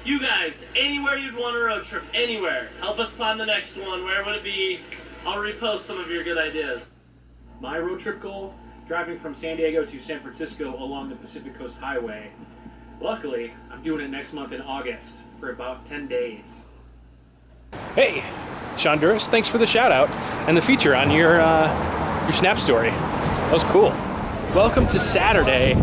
You guys, anywhere you'd want a road trip, anywhere. Help us plan the next one. Where would it be? I'll repost some of your good ideas. My road trip goal, driving from San Diego to San Francisco along the Pacific Coast Highway. Luckily, I'm doing it next month in August for about 10 days. Hey, Sean Duras, thanks for the shout out and the feature on your Snap story. That was cool. Welcome to Saturday.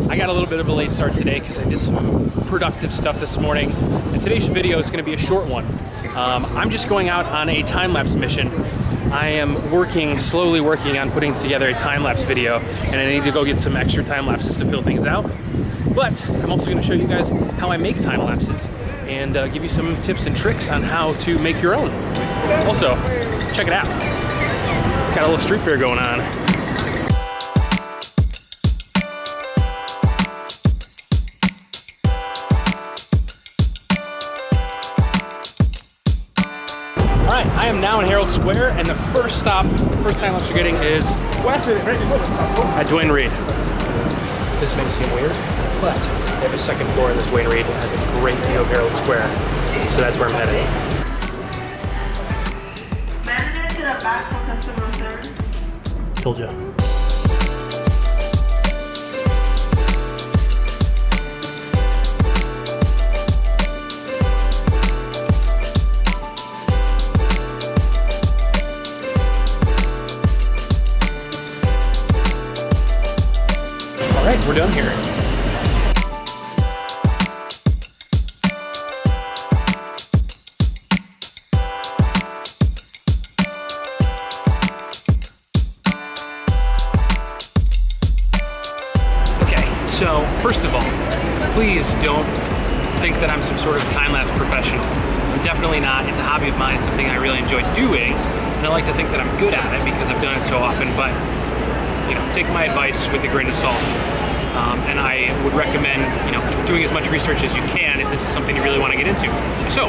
I got a little bit of a late start today because I did some productive stuff this morning. And today's video is going to be a short one. I'm just going out on a time-lapse mission. I am slowly working on putting together a time-lapse video, and I need to go get some extra time-lapses to fill things out. But I'm also going to show you guys how I make time-lapses and give you some tips and tricks on how to make your own. Also, check it out. It's got a little street fair going on. Alright, I am now in Herald Square, and the first time-lapse you're getting is at Duane Reade. This may seem weird, but they have a second floor in this Duane Reade that has a great view of Herald Square, so that's where I'm headed. Manager to the back for customer service. Told you. All right, we're done here. Okay, so first of all, please don't think that I'm some sort of time-lapse professional. I'm definitely not. It's a hobby of mine. It's something I really enjoy doing, and I like to think that I'm good at it because I've done it so often, but you know, take my advice with a grain of salt. And I would recommend, you know, doing as much research as you can if this is something you really want to get into. So,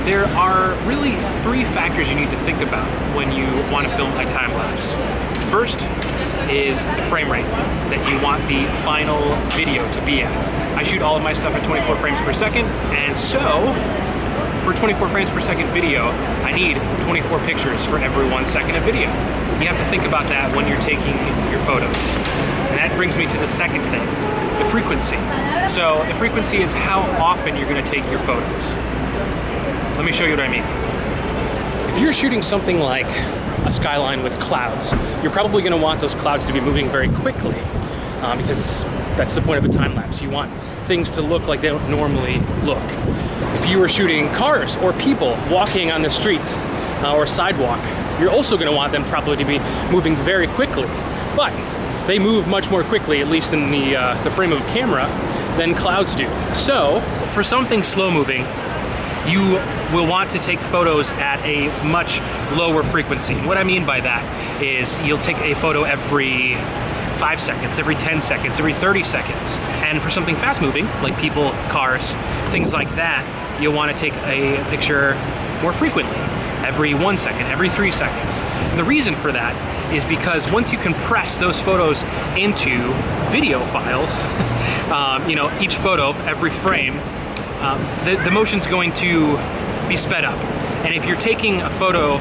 there are really 3 factors you need to think about when you want to film a time-lapse. First is the frame rate that you want the final video to be at. I shoot all of my stuff at 24 frames per second, and so for 24 frames per second video, I need 24 pictures for every 1 second of video. You have to think about that when you're taking your photos. And that brings me to the second thing, the frequency. So the frequency is how often you're going to take your photos. Let me show you what I mean. If you're shooting something like a skyline with clouds, you're probably going to want those clouds to be moving very quickly because that's the point of a time-lapse. You want things to look like they don't normally look. If you were shooting cars or people walking on the street or sidewalk, you're also going to want them probably to be moving very quickly. But they move much more quickly, at least in the frame of camera, than clouds do. So, for something slow-moving, you will want to take photos at a much lower frequency. And what I mean by that is you'll take a photo every 5 seconds, every 10 seconds, every 30 seconds. And for something fast-moving, like people, cars, things like that, you'll want to take a picture more frequently, every 1 second, every 3 seconds. And the reason for that is because once you compress those photos into video files, you know, each photo, every frame, the motion's going to be sped up. And if you're taking a photo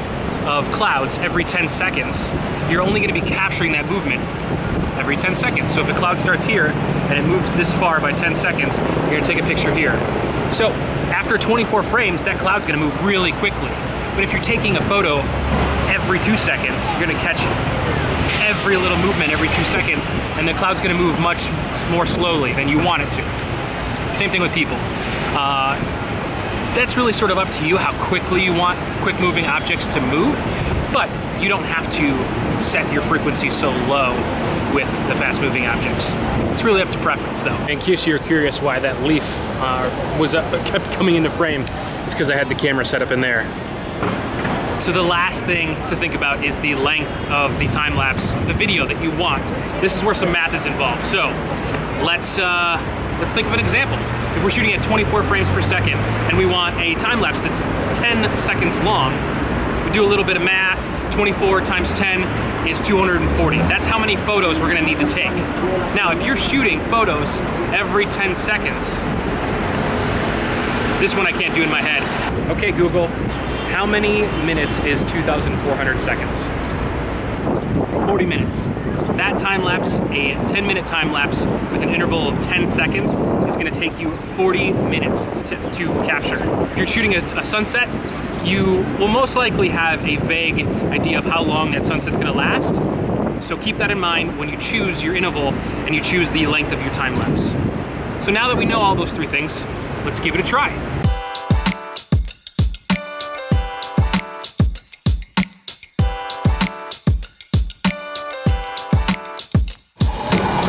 of clouds every 10 seconds, you're only going to be capturing that movement every 10 seconds. So if a cloud starts here and it moves this far by 10 seconds, you're going to take a picture here. So after 24 frames, that cloud's going to move really quickly. But if you're taking a photo every 2 seconds, you're going to catch every little movement every 2 seconds, and the cloud's going to move much more slowly than you want it to. Same thing with people. That's really sort of up to you how quickly you want quick-moving objects to move, but you don't have to set your frequency so low with the fast-moving objects. It's really up to preference, though. In case you're curious why that leaf kept coming into frame, it's because I had the camera set up in there. So the last thing to think about is the length of the time-lapse, the video that you want. This is where some math is involved. So let's think of an example. If we're shooting at 24 frames per second and we want a time-lapse that's 10 seconds long, we do a little bit of math. 24 times 10 is 240. That's how many photos we're gonna need to take. Now, if you're shooting photos every 10 seconds, This one I can't do in my head. Okay, Google, how many minutes is 2,400 seconds? 40 minutes. That time lapse, a 10-minute time lapse with an interval of 10 seconds, is gonna take you 40 minutes to capture. If you're shooting a sunset, you will most likely have a vague idea of how long that sunset's gonna last. So keep that in mind when you choose your interval and you choose the length of your time lapse. So now that we know all those three things, let's give it a try.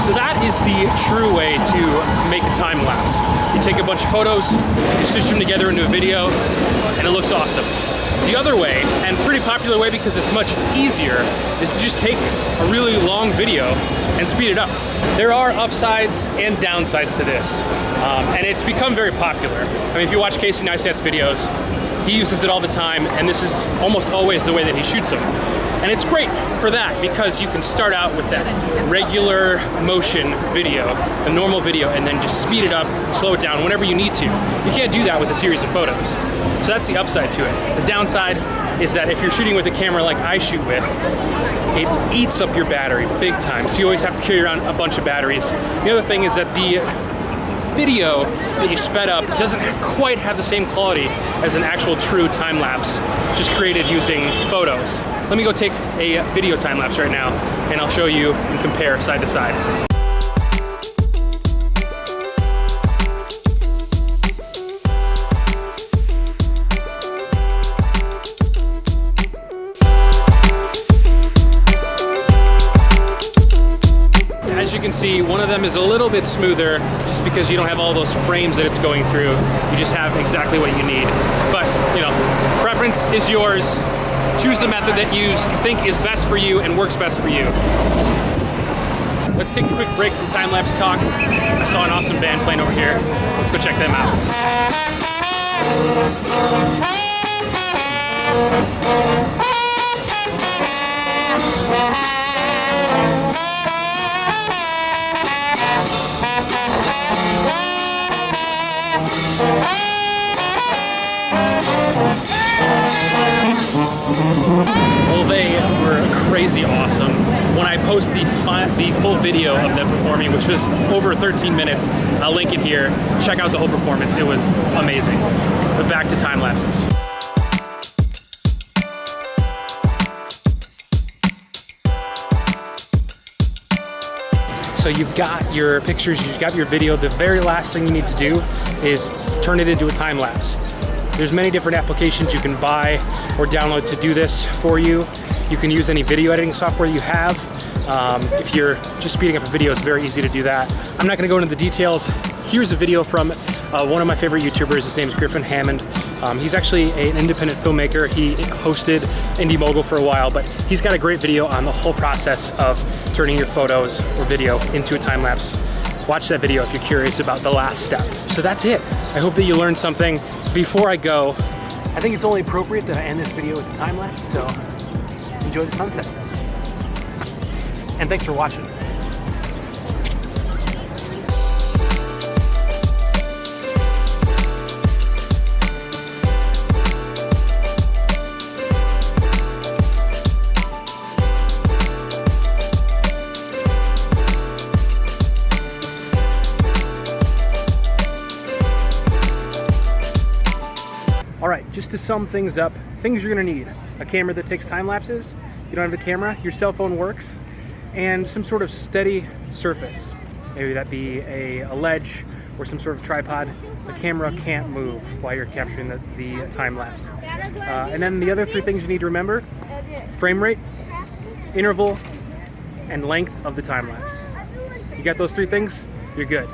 So that is the true way to make a time lapse. You take a bunch of photos, you stitch them together into a video, and it looks awesome. The other way, and pretty popular way because it's much easier, is to just take a really long video and speed it up. There are upsides and downsides to this, and it's become very popular. I mean, if you watch Casey Neistat's videos, he uses it all the time, and this is almost always the way that he shoots them. And it's great for that because you can start out with that regular motion video, a normal video, and then just speed it up, slow it down whenever you need to. You can't do that with a series of photos. So that's the upside to it. The downside is that if you're shooting with a camera like I shoot with, it eats up your battery big time. So you always have to carry around a bunch of batteries. The other thing is that the video that you sped up doesn't quite have the same quality as an actual true time lapse, just created using photos. Let me go take a video time lapse right now, and I'll show you and compare side to side. As you can see, one of them is a little bit smoother just because you don't have all those frames that it's going through. You just have exactly what you need. But, you know, preference is yours. Choose the method that you think is best for you and works best for you. Let's take a quick break from time-lapse talk. I saw an awesome band playing over here. Let's go check them out. Well, they were crazy awesome. When I post the full video of them performing, which was over 13 minutes, I'll link it here. Check out the whole performance. It was amazing. But back to time lapses. So you've got your pictures, you've got your video. The very last thing you need to do is turn it into a time lapse. There's many different applications you can buy or download to do this for you. You can use any video editing software you have. If you're just speeding up a video, it's very easy to do that. I'm not gonna go into the details. Here's a video from one of my favorite YouTubers. His name is Griffin Hammond. He's actually an independent filmmaker. He hosted Indie Mogul for a while, but he's got a great video on the whole process of turning your photos or video into a time lapse. Watch that video if you're curious about the last step. So that's it. I hope that you learned something. Before I go, I think it's only appropriate that I end this video with a time lapse, so enjoy the sunset. And thanks for watching. All right, just to sum things up, things you're gonna need: a camera that takes time lapses. You don't have a camera, your cell phone works, and some sort of steady surface. Maybe that be a ledge or some sort of tripod. The camera can't move while you're capturing the time lapse. And then the other three things you need to remember: frame rate, interval, and length of the time lapse. You got those three things, you're good.